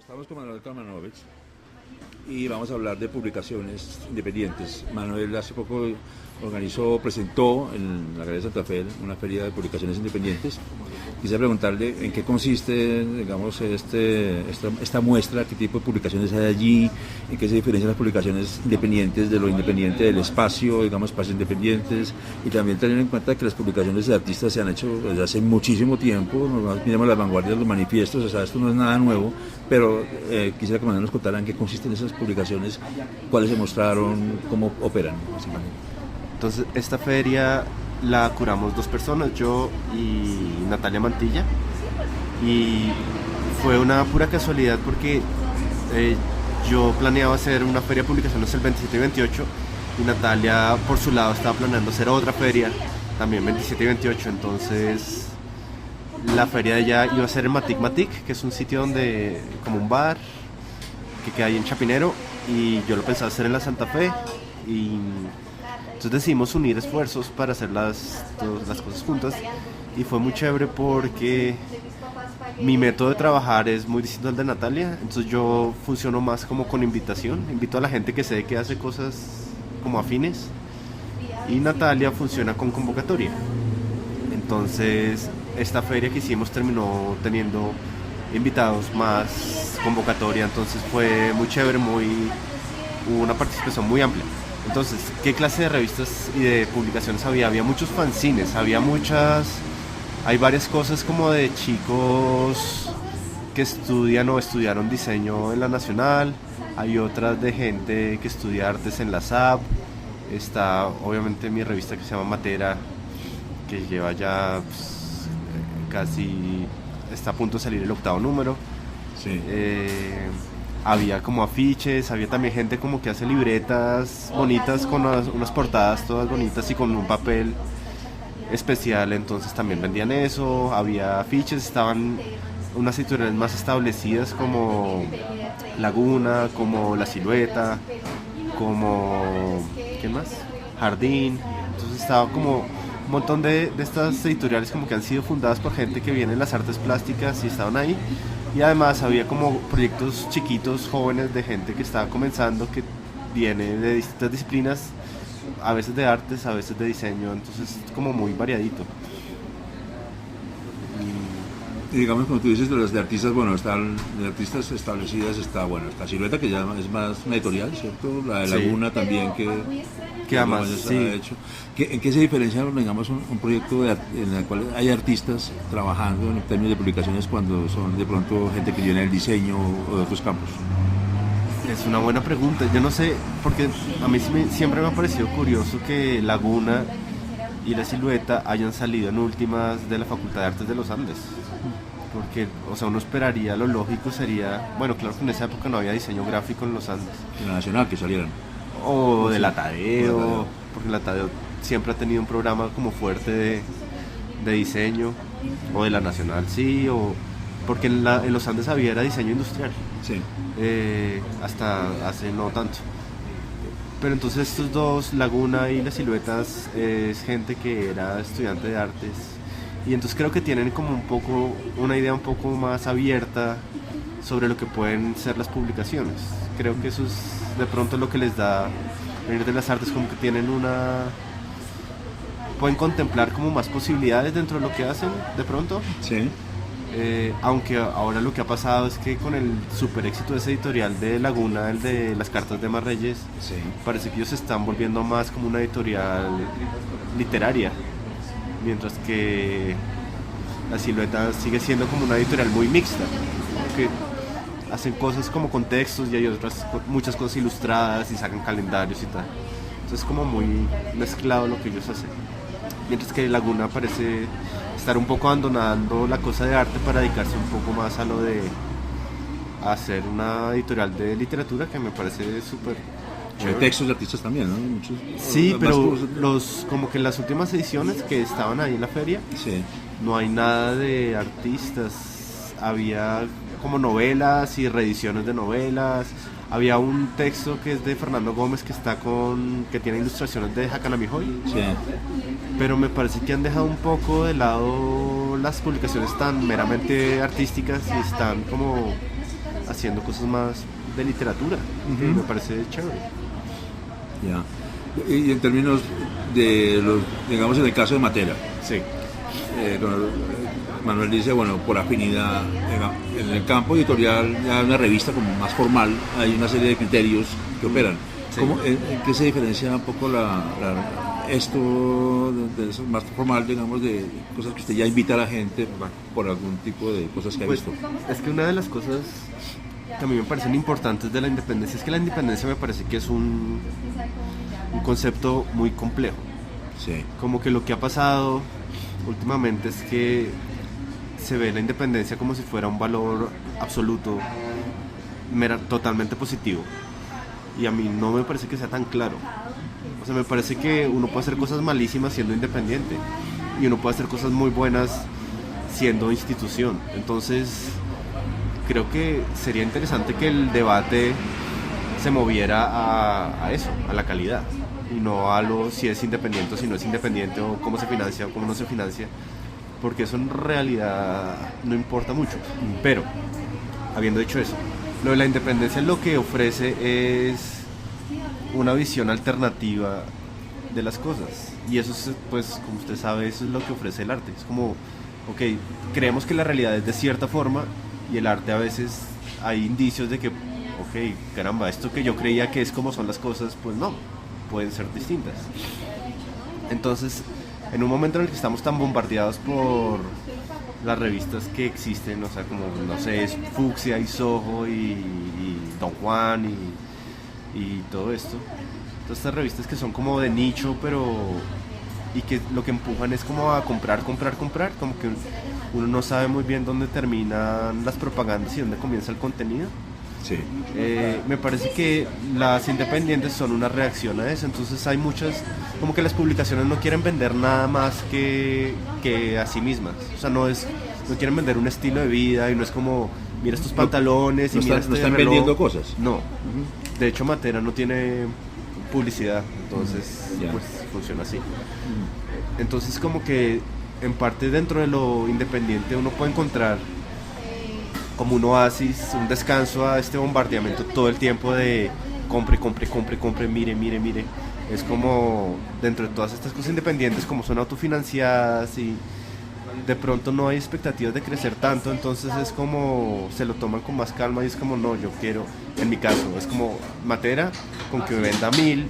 Estamos con Manuel Kalmanovich y vamos a hablar de publicaciones independientes. Manuel hace poco presentó en la Galería Santa Fe una feria de publicaciones independientes. Quisiera preguntarle en qué consiste, digamos, esta muestra, qué tipo de publicaciones hay allí, en qué se diferencian las publicaciones independientes de lo independiente del espacio, digamos, espacios independientes, y también tener en cuenta que las publicaciones de artistas se han hecho desde hace muchísimo tiempo. Miremos las vanguardias, los manifiestos, o sea, esto no es nada nuevo, pero quisiera que Manuel nos contara en qué consisten esas publicaciones, cuáles se mostraron, cómo operan, básicamente. Entonces, esta feria la curamos dos personas, yo y Natalia Mantilla, y fue una pura casualidad porque yo planeaba hacer una feria de publicaciones el 27 y 28 y Natalia por su lado estaba planeando hacer otra feria también 27 y 28. Entonces la feria de ella iba a ser en Matic, que es un sitio donde, como un bar que queda ahí en Chapinero, y yo lo pensaba hacer en la Santa Fe, y entonces decidimos unir esfuerzos para hacer las cosas juntas, y fue muy chévere porque mi método de trabajar es muy distinto al de Natalia. Entonces yo funciono más como con invitación, invito a la gente que sé que hace cosas como afines, y Natalia funciona con convocatoria. Entonces esta feria que hicimos terminó teniendo invitados más convocatoria, entonces fue muy chévere, hubo una participación muy amplia. Entonces, ¿qué clase de revistas y de publicaciones había? Había muchos fanzines, hay varias cosas como de chicos que estudian o estudiaron diseño en la Nacional, hay otras de gente que estudia artes en la SAP, está obviamente mi revista que se llama Matera, que lleva ya casi, está a punto de salir el 8º número. Sí. Había como afiches, había también gente como que hace libretas bonitas con unas portadas todas bonitas y con un papel especial, entonces también vendían eso. Había afiches, estaban unas editoriales más establecidas como Laguna, como La Silueta, como ¿qué más? Jardín. Entonces estaba como un montón de estas editoriales como que han sido fundadas por gente que viene de las artes plásticas y estaban ahí. Y además había como proyectos chiquitos, jóvenes, de gente que estaba comenzando, que viene de distintas disciplinas, a veces de artes, a veces de diseño, entonces es como muy variadito. Y digamos, como tú dices, de los de artistas, bueno, están de artistas establecidas, está Silueta, que ya es más editorial, ¿cierto? La de Laguna sí. También, que además sí. Hecho. ¿En qué se diferencia, digamos, un proyecto en el cual hay artistas trabajando en términos de publicaciones cuando son de pronto gente que viene del diseño o de otros campos? Es una buena pregunta, yo no sé, porque a mí siempre me ha parecido curioso que Laguna y La Silueta hayan salido en últimas de la Facultad de Artes de los Andes, porque, o sea, uno esperaría, lo lógico sería, bueno, claro que en esa época no había diseño gráfico en los Andes. En la Nacional, que salieran. O de la Tadeo, porque la Tadeo siempre ha tenido un programa como fuerte de diseño, o de la Nacional, sí, o porque en los Andes había era diseño industrial, sí. Hasta hace no tanto. Pero entonces estos dos, Laguna y Las Siluetas, es gente que era estudiante de artes, y entonces creo que tienen como una idea un poco más abierta sobre lo que pueden ser las publicaciones. Creo que eso es de pronto lo que les da venir de las artes, como que pueden contemplar como más posibilidades dentro de lo que hacen de pronto. Sí. Aunque ahora lo que ha pasado es que con el super éxito de ese editorial de Laguna, el de las cartas de Mar Reyes, sí. Parece que ellos se están volviendo más como una editorial literaria, mientras que La Silueta sigue siendo como una editorial muy mixta, que hacen cosas como con textos y hay muchas cosas ilustradas y sacan calendarios y tal. Entonces es como muy mezclado lo que ellos hacen, mientras que Laguna parece estar un poco abandonando la cosa de arte para dedicarse un poco más a lo de hacer una editorial de literatura, que me parece súper chévere. Textos de artistas también, ¿no? Muchos, sí, pero como que en las últimas ediciones que estaban ahí en la feria, sí. No hay nada de artistas. Había como novelas y reediciones de novelas. Había un texto que es de Fernando Gómez que tiene ilustraciones de Hakanami Hoy. Sí. Pero me parece que han dejado un poco de lado las publicaciones tan meramente artísticas y están como haciendo cosas más de literatura, que me parece chévere. Ya. Y en términos de los, digamos en el caso de Matera, Sí. cuando Manuel dice, bueno, por afinidad, en el campo editorial, ya una revista como más formal, hay una serie de criterios que operan. Sí. ¿En qué se diferencia un poco esto de eso más formal, digamos, de cosas que usted ya invita a la gente por algún tipo de cosas que ha Pues, visto? es que una de las cosas que a mí me parecen importantes de la independencia es que la independencia me parece que es un concepto muy complejo. Sí. Como que lo que ha pasado últimamente es que se ve la independencia como si fuera un valor absoluto, totalmente positivo. Y a mí no me parece que sea tan claro. O sea, me parece que uno puede hacer cosas malísimas siendo independiente y uno puede hacer cosas muy buenas siendo institución. Entonces, creo que sería interesante que el debate se moviera a eso, a la calidad, y no a lo si es independiente o si no es independiente, o cómo se financia o cómo no se financia, porque eso en realidad no importa mucho. Pero, habiendo dicho eso, lo de la independencia lo que ofrece es una visión alternativa de las cosas, y eso es, pues, como usted sabe, eso es lo que ofrece el arte. Es como, ok, creemos que la realidad es de cierta forma, y el arte a veces hay indicios de que, ok, caramba, esto que yo creía que es como son las cosas, pues no, pueden ser distintas. Entonces, en un momento en el que estamos tan bombardeados por las revistas que existen, o sea, como, no sé, es Fucsia y Soho y Don Juan y todo esto, todas estas revistas que son como de nicho, pero y que lo que empujan es como a comprar, como que uno no sabe muy bien dónde terminan las propagandas y dónde comienza el contenido. Sí. Me parece que las independientes son una reacción a eso. Entonces hay muchas, como que las publicaciones no quieren vender nada más que a sí mismas. O sea, no quieren vender un estilo de vida, y no es como, mira estos pantalones y mira este no están reloj. vendiendo cosas. No. De hecho, Matera no tiene publicidad, entonces pues funciona así. Entonces, como que en parte dentro de lo independiente uno puede encontrar como un oasis, un descanso a este bombardeamiento todo el tiempo de compre, mire. Es como, dentro de todas estas cosas independientes, como son autofinanciadas y de pronto no hay expectativas de crecer tanto, entonces es como, se lo toman con más calma y es como, no, yo quiero, en mi caso, es como Matera, con que me venda 1000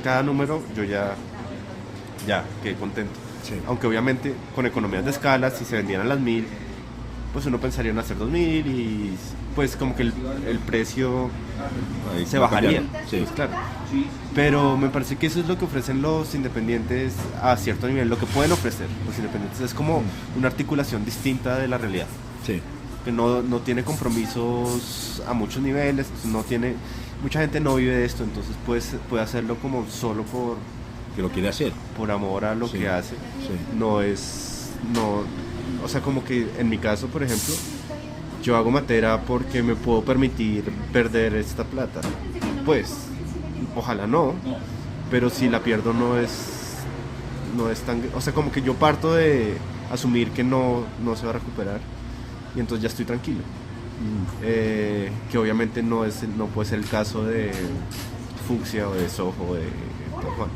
cada número, yo ya quedé contento. Sí. Aunque obviamente con economías de escala, si se vendieran las 1000, pues uno pensaría en hacer 2000 y pues como que el precio Ahí se va bajaría. cambiando. Sí. Pues claro. Pero me parece que eso es lo que ofrecen los independientes a cierto nivel. Lo que pueden ofrecer los independientes es como una articulación distinta de la realidad, Sí. que no tiene compromisos a muchos niveles, mucha gente no vive de esto, entonces puede hacerlo como solo Que lo quiere hacer. por amor a lo Sí. que hace. Sí. O sea, como que en mi caso, por ejemplo, yo hago Matera porque me puedo permitir perder esta plata. Pues, ojalá no, pero si la pierdo no es tan... O sea, como que yo parto de asumir que no se va a recuperar, y entonces ya estoy tranquilo. Que obviamente no puede ser el caso de Fucsia o de Soho o de Don Juan.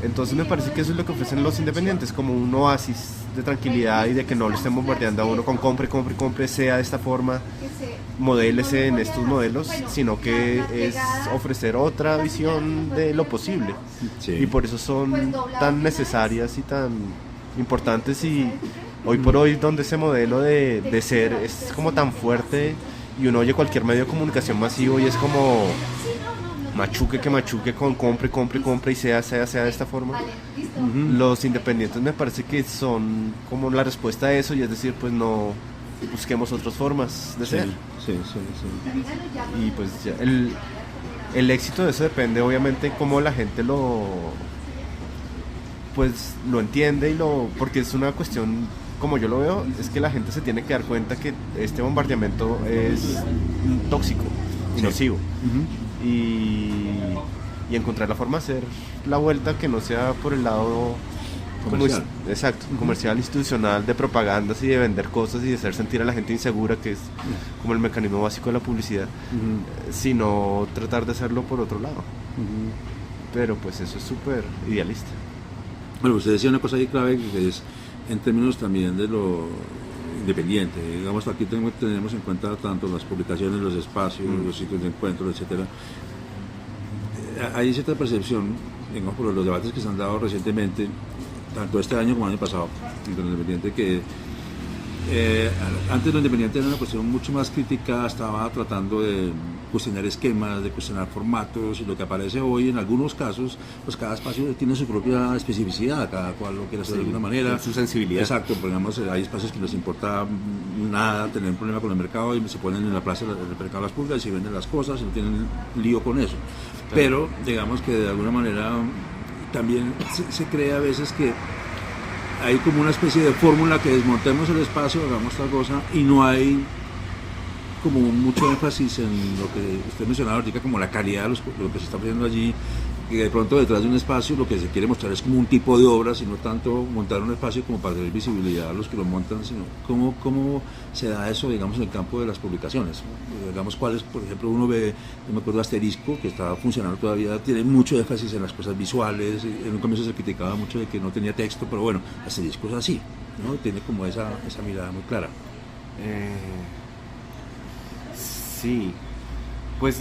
Entonces me parece que eso es lo que ofrecen los independientes, como un oasis de tranquilidad y de que no le estén bombardeando a uno con compre, sea de esta forma, modélese en estos modelos, sino que es ofrecer otra visión de lo posible. Sí. Y por eso son tan necesarias y tan importantes, y hoy por hoy donde ese modelo de ser es como tan fuerte, y uno oye cualquier medio de comunicación masivo y es como machuque con compre y sea de esta forma. Los independientes me parece que son como la respuesta a eso, y es decir, pues no busquemos otras formas de ser. Sí. Y pues ya, el éxito de eso depende obviamente cómo la gente lo entiende, porque es una cuestión, como yo lo veo, es que la gente se tiene que dar cuenta que este bombardeamiento es tóxico y nocivo. Y encontrar la forma de hacer la vuelta que no sea por el lado comercial. Exacto, comercial, institucional, de propagandas y de vender cosas y de hacer sentir a la gente insegura, que es como el mecanismo básico de la publicidad, sino tratar de hacerlo por otro lado. Pero pues eso es súper idealista. Bueno, usted decía una cosa ahí clave que es en términos también de lo independiente. Digamos, aquí tenemos en cuenta tanto las publicaciones, los espacios, los sitios de encuentro, etcétera. Hay cierta percepción, digamos, por los debates que se han dado recientemente, tanto este año como el año pasado, entre lo independiente, que antes lo independiente era una cuestión mucho más crítica, estaba tratando de cuestionar esquemas, de cuestionar formatos, y lo que aparece hoy en algunos casos, pues cada espacio tiene su propia especificidad, cada cual lo quiere hacer de alguna manera. Su sensibilidad. Exacto, digamos, hay espacios que les importa nada tener un problema con el mercado y se ponen en la plaza del mercado las pulgas y venden las cosas y no tienen lío con eso. Claro. Pero digamos que de alguna manera también se cree a veces que hay como una especie de fórmula que desmontemos el espacio, hagamos tal cosa, y no hay como mucho énfasis en lo que usted mencionaba ahorita, como la calidad de lo que se está haciendo allí, que de pronto detrás de un espacio lo que se quiere mostrar es como un tipo de obra, sino tanto montar un espacio como para tener visibilidad a los que lo montan, sino cómo se da eso, digamos, en el campo de las publicaciones. Digamos, cuáles, por ejemplo, uno ve, yo me acuerdo Asterisco, que está funcionando todavía, tiene mucho énfasis en las cosas visuales, en un comienzo se criticaba mucho de que no tenía texto, pero bueno, Asterisco es así, ¿no? Tiene como esa mirada muy clara. Sí, pues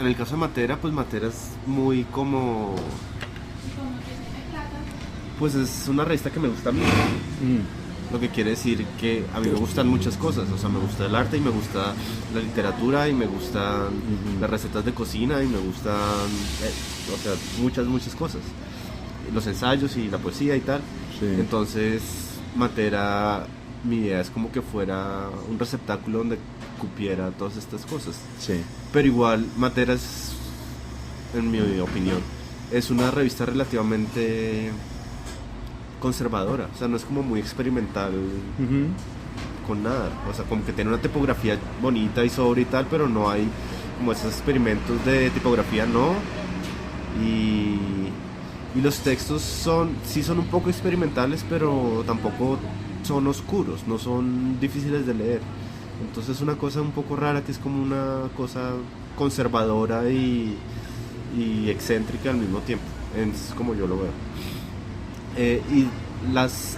en el caso de Matera, pues Matera es muy como... Pues es una revista que me gusta a mí. Lo que quiere decir que a mí me gustan muchas cosas, o sea, me gusta el arte y me gusta la literatura y me gustan las recetas de cocina y me gustan, o sea, muchas cosas. Los ensayos y la poesía y tal. Sí. Entonces, Matera, mi idea es como que fuera un receptáculo donde cupiera todas estas cosas. Sí. Pero igual, Matera es, en mi opinión, es una revista relativamente conservadora, o sea, no es como muy experimental con nada, o sea, como que tiene una tipografía bonita y sobre y tal, pero no hay como esos experimentos de tipografía, no, y los textos sí son un poco experimentales, pero tampoco son oscuros, no son difíciles de leer. Entonces es una cosa un poco rara, que es como una cosa conservadora y excéntrica al mismo tiempo. Es como yo lo veo.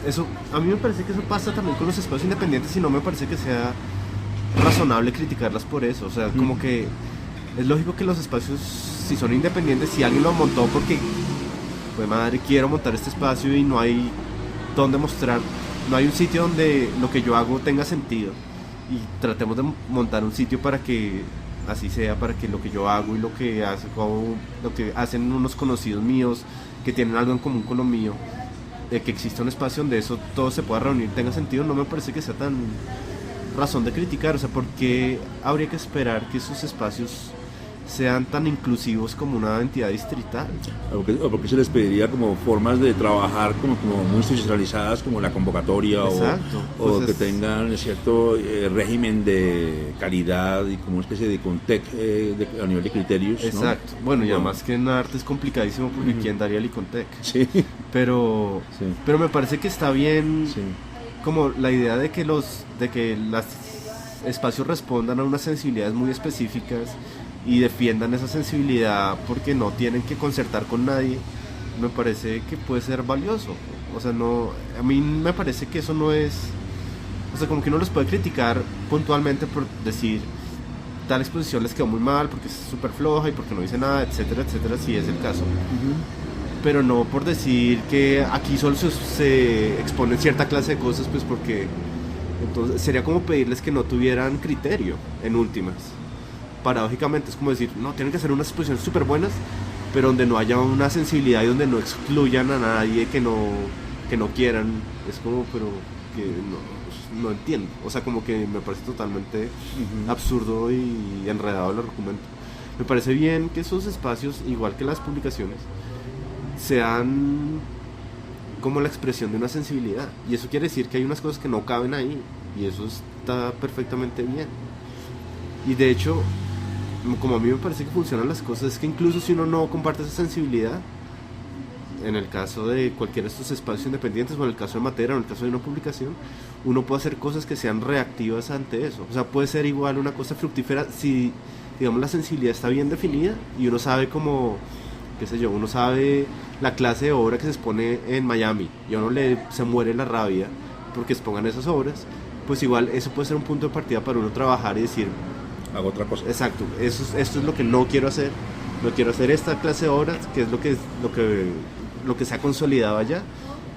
Eso, a mí me parece que eso pasa también con los espacios independientes, y no me parece que sea razonable criticarlas por eso. O sea, como que es lógico que los espacios, si son independientes, si alguien lo montó porque, pues madre, quiero montar este espacio y no hay donde mostrar, no hay un sitio donde lo que yo hago tenga sentido. Y tratemos de montar un sitio para que así sea, para que lo que yo hago y lo que hacen unos conocidos míos que tienen algo en común con lo mío, que exista un espacio donde eso todo se pueda reunir, tenga sentido. No me parece que sea tan razón de criticar. O sea, ¿por qué habría que esperar que esos espacios sean tan inclusivos como una entidad distrital? O porque se les pediría como formas de trabajar como muy institucionalizadas, como la convocatoria. Exacto, o pues que tengan cierto régimen de calidad y como una especie de Icontec a nivel de criterios. Exacto, ¿no? Bueno, y además que en arte es complicadísimo porque ¿quién daría el Icontec? Sí. Pero me parece que está bien como la idea de que los espacios respondan a unas sensibilidades muy específicas y defiendan esa sensibilidad porque no tienen que concertar con nadie. Me parece que puede ser valioso. O sea, no, a mí me parece que eso no es, o sea, como que uno los puede criticar puntualmente por decir tal exposición les quedó muy mal porque es súper floja y porque no dice nada, etcétera, etcétera, si es el caso. Pero no por decir que aquí solo se exponen cierta clase de cosas, pues porque entonces sería como pedirles que no tuvieran criterio en últimas. Paradójicamente es como decir, no, tienen que hacer unas exposiciones súper buenas, pero donde no haya una sensibilidad y donde no excluyan a nadie que no quieran. Es como, pero que no entiendo. O sea, como que me parece totalmente absurdo y enredado el argumento. Me parece bien que esos espacios, igual que las publicaciones, sean como la expresión de una sensibilidad. Y eso quiere decir que hay unas cosas que no caben ahí, y eso está perfectamente bien. Y de hecho, como a mí me parece que funcionan las cosas, es que incluso si uno no comparte esa sensibilidad, en el caso de cualquiera de estos espacios independientes, o en el caso de Matera, o en el caso de una publicación, uno puede hacer cosas que sean reactivas ante eso. O sea, puede ser igual una cosa fructífera si, digamos, la sensibilidad está bien definida y uno sabe como, qué sé yo, uno sabe la clase de obra que se expone en Miami y a uno se muere la rabia porque expongan esas obras, pues igual eso puede ser un punto de partida para uno trabajar y decir, hago otra cosa. exacto, esto es lo que no quiero hacer. No quiero hacer esta clase de obras, que es lo que se ha consolidado allá.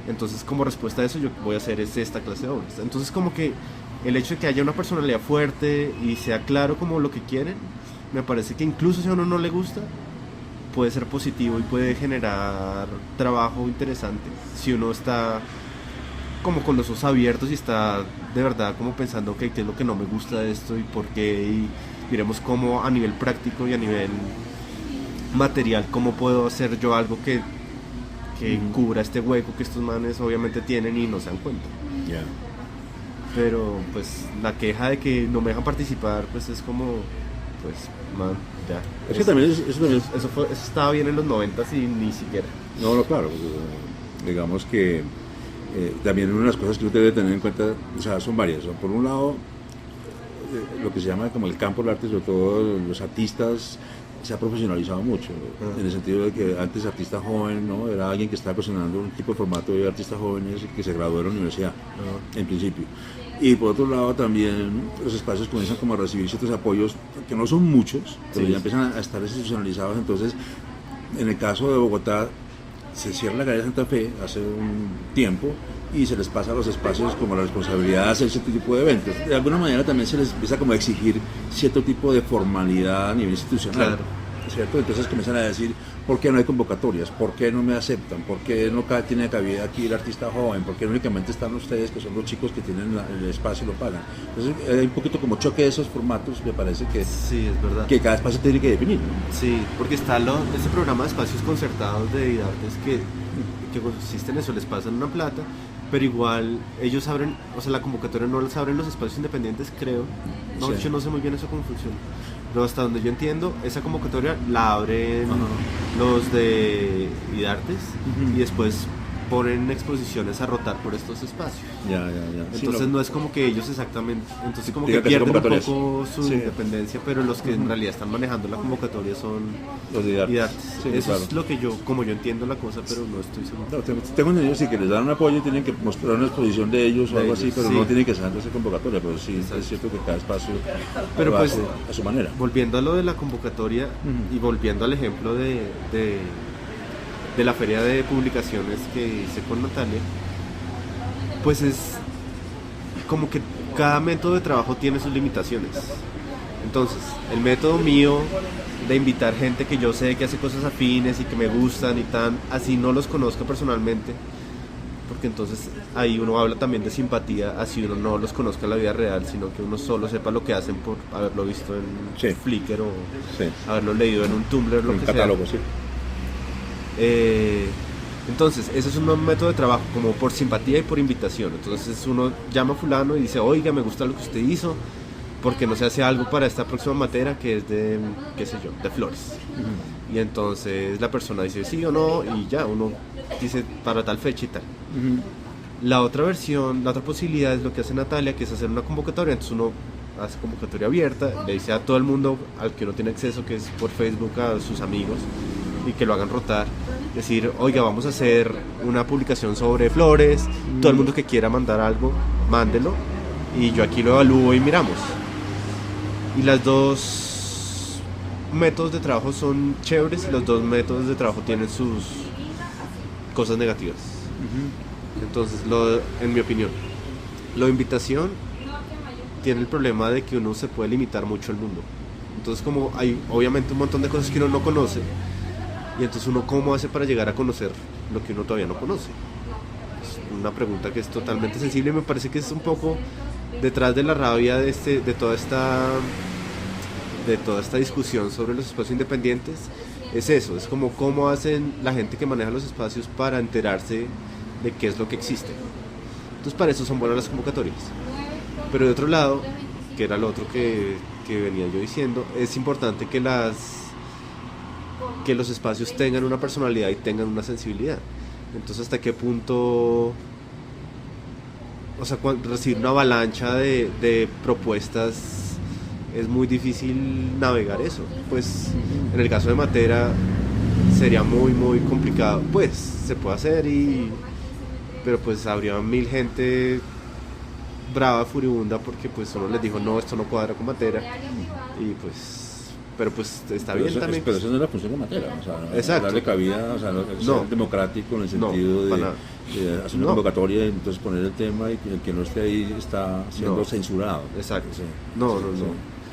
Entonces, como respuesta a eso, yo voy a hacer esta clase de obras. Entonces, como que el hecho de que haya una personalidad fuerte y sea claro como lo que quieren, me parece que incluso si a uno no le gusta, puede ser positivo y puede generar trabajo interesante. Si uno está como con los ojos abiertos y está de verdad como pensando, ok, ¿qué es lo que no me gusta de esto y por qué? Y miremos cómo a nivel práctico y a nivel material, cómo puedo hacer yo algo que cubra este hueco que estos manes obviamente tienen y no se dan cuenta. Yeah. Pero pues la queja de que no me dejan participar, pues es como, pues, man, ya. Es que también eso estaba bien en los 90s y ni siquiera. No, claro, digamos que también una de las cosas que usted debe tener en cuenta, o sea, son varias, ¿no? Por un lado, lo que se llama como el campo del arte, sobre todo los artistas, se ha profesionalizado mucho, en el sentido de que antes artista joven, ¿no? Era alguien que estaba personando un tipo de formato de artistas jóvenes que se graduó de la universidad, en principio. Y por otro lado también los espacios comienzan como a recibir ciertos apoyos, que no son muchos, pero ya empiezan a estar institucionalizados. Entonces, en el caso de Bogotá, se cierra la Galería Santa Fe hace un tiempo y se les pasa a los espacios como la responsabilidad de hacer cierto tipo de eventos. De alguna manera también se les empieza como a exigir cierto tipo de formalidad a nivel institucional. Claro. ¿Cierto? Entonces comienzan a decir, ¿por qué no hay convocatorias? ¿Por qué no me aceptan? ¿Por qué no tiene cabida aquí el artista joven? ¿Por qué únicamente están ustedes, que son los chicos que tienen el espacio y lo pagan? Entonces hay un poquito como choque de esos formatos, me parece que, sí, es verdad, que cada espacio tiene que definir, ¿no? Sí, porque está ese programa de espacios concertados de Idartes que consiste en eso, les pasan una plata, pero igual ellos abren, o sea, la convocatoria no les abren los espacios independientes, creo. No, sí. Yo no sé muy bien eso cómo funciona. Pero hasta donde yo entiendo, esa convocatoria la abren los de Idartes y después ponen exposiciones a rotar por estos espacios. Ya. Entonces sí, no es como que ellos exactamente, entonces como que pierden un poco su independencia, pero los que en realidad están manejando la convocatoria son los de Idartes. Sí, eso claro. Es lo que como yo entiendo la cosa, pero no estoy seguro. No, tengo entendido sí que les dan un apoyo, tienen que mostrar una exposición de ellos o algo así, pero no tienen que salir de esa convocatoria, pero sí, es cierto que cada espacio pero lo pues, hace a su manera. Volviendo a lo de la convocatoria y volviendo al ejemplo de la feria de publicaciones que hice con Natalia, pues es como que cada método de trabajo tiene sus limitaciones. Entonces, el método mío de invitar gente que yo sé que hace cosas afines y que me gustan y tan, así no los conozco personalmente, porque entonces ahí uno habla también de simpatía, así uno no los conozca en la vida real, sino que uno solo sepa lo que hacen por haberlo visto en Flickr o haberlo leído en un Tumblr, lo que catálogo, sea. Entonces, ese es un método de trabajo, como por simpatía y por invitación. Entonces uno llama a fulano y dice, oiga, me gusta lo que usted hizo, porque no se hace algo para esta próxima materia que es de, qué sé yo, de flores. Y entonces la persona dice sí o no y ya, uno dice para tal fecha y tal. La otra versión, la otra posibilidad es lo que hace Natalia, que es hacer una convocatoria. Entonces uno hace convocatoria abierta, le dice a todo el mundo al que uno tiene acceso, que es por Facebook, a sus amigos, y que lo hagan rotar, decir, oiga, vamos a hacer una publicación sobre flores, todo el mundo que quiera mandar algo, mándelo, y yo aquí lo evalúo y miramos. Y las dos métodos de trabajo son chéveres, y los dos métodos de trabajo tienen sus cosas negativas. Entonces, en mi opinión, la invitación tiene el problema de que uno se puede limitar mucho al mundo. Entonces, como hay obviamente un montón de cosas que uno no conoce, y entonces uno cómo hace para llegar a conocer lo que uno todavía no conoce. Es una pregunta que es totalmente sensible y me parece que es un poco detrás de la rabia de toda esta discusión sobre los espacios independientes. Es eso, es como cómo hacen la gente que maneja los espacios para enterarse de qué es lo que existe. Entonces para eso son buenas las convocatorias. Pero de otro lado, que era lo otro que venía yo diciendo, es importante que los espacios tengan una personalidad y tengan una sensibilidad. Entonces, ¿hasta qué punto? O sea, recibir una avalancha de propuestas es muy difícil navegar eso. Pues en el caso de Matera sería muy complicado. Pues se puede hacer pero pues habría 1000 gente brava, furibunda, porque pues uno les dijo no, esto no cuadra con Matera, y pues pero pues está bien también. Pero eso no es la función de Matera, o sea, no, exacto, darle cabida, o sea, no, ser democrático en el sentido de hacer una convocatoria y entonces poner el tema, y el que no esté ahí está siendo censurado. Exacto. Sí. No.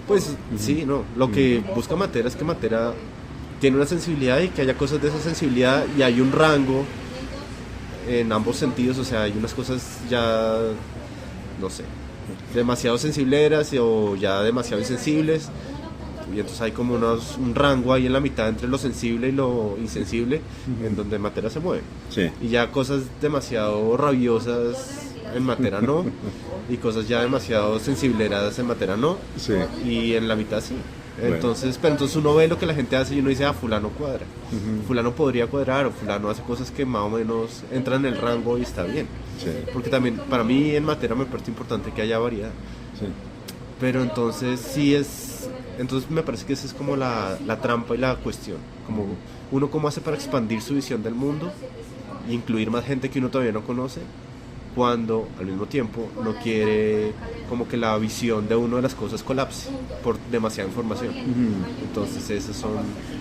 Pues sí, no. Lo que busca Matera es que Matera tiene una sensibilidad y que haya cosas de esa sensibilidad, y hay un rango en ambos sentidos. O sea, hay unas cosas ya, no sé, demasiado sensibleras o ya demasiado insensibles, y entonces hay como un rango ahí en la mitad entre lo sensible y lo insensible, en donde Matera se mueve. Sí. Y ya cosas demasiado rabiosas en Matera no, y cosas ya demasiado sensibleradas en Matera no, sí. Y en la mitad sí. Entonces, pero entonces uno ve lo que la gente hace y uno dice, fulano cuadra, fulano podría cuadrar, o fulano hace cosas que más o menos entran en el rango y está bien. Sí. Porque también para mí en Matera me parece importante que haya variedad. Sí. Pero entonces entonces me parece que esa es como la trampa y la cuestión, como uno cómo hace para expandir su visión del mundo e incluir más gente que uno todavía no conoce, cuando al mismo tiempo no quiere como que la visión de uno de las cosas colapse por demasiada información. Entonces esos son...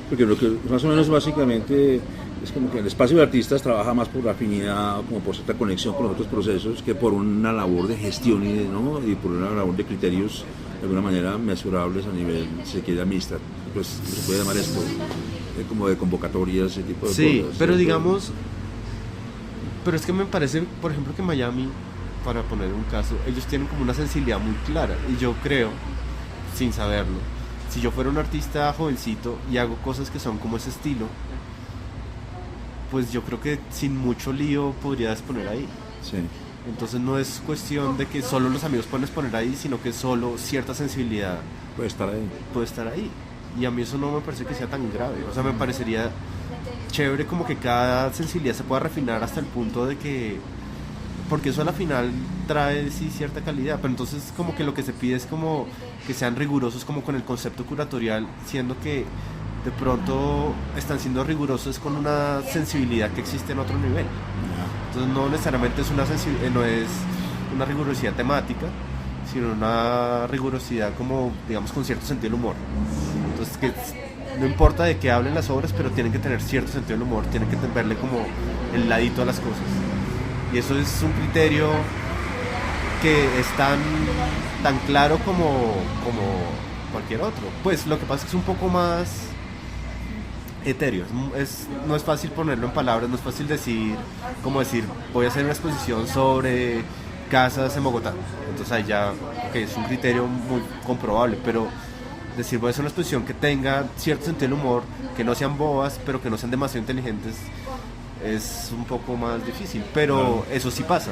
Porque lo que más o menos básicamente es como que el espacio de artistas trabaja más por la afinidad, como por cierta conexión con los otros procesos, que por una labor de gestión y por una labor de criterios de alguna manera mesurables a nivel, si se quiere, administrar. Pues se puede llamar esto como de convocatorias, ese tipo de cosas. Sí, pero digamos... Pero es que me parece, por ejemplo, que Miami, para poner un caso, ellos tienen como una sensibilidad muy clara, y yo creo, sin saberlo, si yo fuera un artista jovencito y hago cosas que son como ese estilo, pues yo creo que sin mucho lío podría exponer ahí. Sí. Entonces no es cuestión de que solo los amigos pueden exponer ahí, sino que solo cierta sensibilidad puede estar ahí. Y a mí eso no me parece que sea tan grave. O sea, me parecería chévere como que cada sensibilidad se pueda refinar hasta el punto de que... Porque eso a la final trae sí cierta calidad, pero entonces como que lo que se pide es como que sean rigurosos como con el concepto curatorial, siendo que de pronto están siendo rigurosos con una sensibilidad que existe en otro nivel. Entonces no necesariamente es no es una rigurosidad temática, sino una rigurosidad como, digamos, con cierto sentido del humor. Entonces que no importa de qué hablen las obras, pero tienen que tener cierto sentido del humor, tienen que verle como el ladito a las cosas. Y eso es un criterio que es tan claro como cualquier otro. Pues lo que pasa es que es un poco más etéreo, no es fácil ponerlo en palabras, no es fácil decir voy a hacer una exposición sobre casas en Bogotá, entonces ahí ya es un criterio muy comprobable, pero decir voy a hacer una exposición que tenga cierto sentido del humor, que no sean bobas pero que no sean demasiado inteligentes, es un poco más difícil, pero eso sí pasa.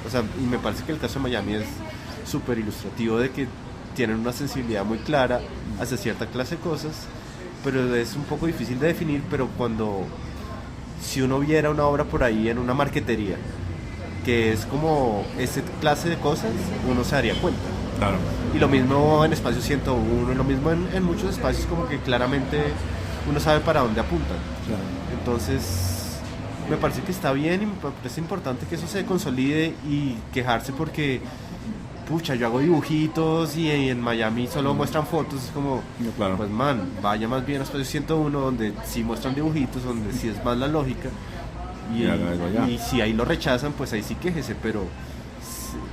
O sea, y me parece que el caso de Miami es súper ilustrativo de que tienen una sensibilidad muy clara hacia cierta clase de cosas, pero es un poco difícil de definir. Pero si uno viera una obra por ahí en una marquetería que es como esa clase de cosas, uno se daría cuenta. Claro. Y lo mismo en Espacio 101, y lo mismo en muchos espacios, como que claramente uno sabe para dónde apuntan. Claro. Entonces me parece que está bien, y me parece importante que eso se consolide, y quejarse porque pucha, yo hago dibujitos y en Miami solo muestran fotos, es como, claro. Pues vaya más bien a Espacio 101, donde sí muestran dibujitos, donde sí es más la lógica, y si ahí lo rechazan, pues ahí sí quéjese, pero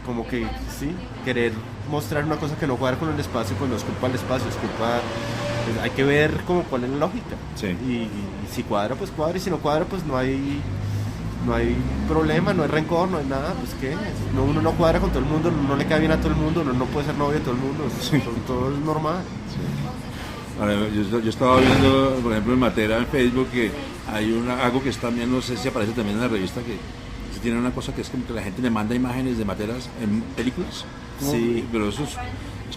como que sí, querer mostrar una cosa que no cuadra con el espacio, pues no es culpa del espacio, es culpa, pues hay que ver como cuál es la lógica. Sí. Y si cuadra, pues cuadra, y si no cuadra, pues no hay problema, no hay rencor, no hay nada, pues qué, uno no cuadra con todo el mundo, no le cae bien a todo el mundo, uno no puede ser novio de todo el mundo, sí. Todo es normal. Sí. Ahora, yo estaba viendo, por ejemplo, en Matera, en Facebook, que hay algo que es también, no sé si aparece también en la revista, que se tiene una cosa que es como que la gente le manda imágenes de Materas en películas, ¿no? Sí. Pero eso es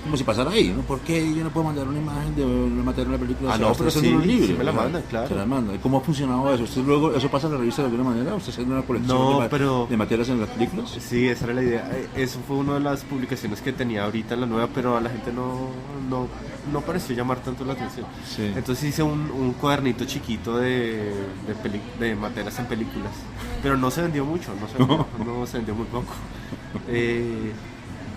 como si pasara ahí, ¿no? ¿Por qué yo no puedo mandar una imagen de una materia de una película? No, pero eso sí, es un libro. sí me la mandan, claro. Se la mandan. ¿Y cómo ha funcionado eso? ¿Usted luego, eso pasa en la revista de alguna manera? ¿Usted haciendo una colección de materias en las películas? Sí, esa era la idea. Eso fue una de las publicaciones que tenía ahorita en la nueva, pero a la gente no pareció llamar tanto la atención. Sí. Entonces hice un cuadernito chiquito de materias en películas, pero no se vendió mucho, no se vendió muy poco.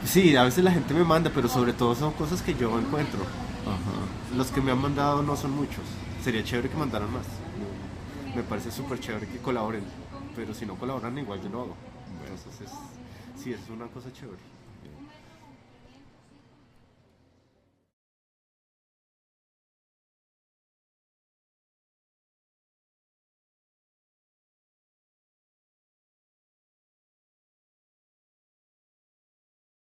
Sí, a veces la gente me manda, pero sobre todo son cosas que yo encuentro. Ajá. Los que me han mandado no son muchos. Sería chévere que mandaran más. Me parece súper chévere que colaboren, pero si no colaboran igual yo lo hago. Entonces sí, es una cosa chévere.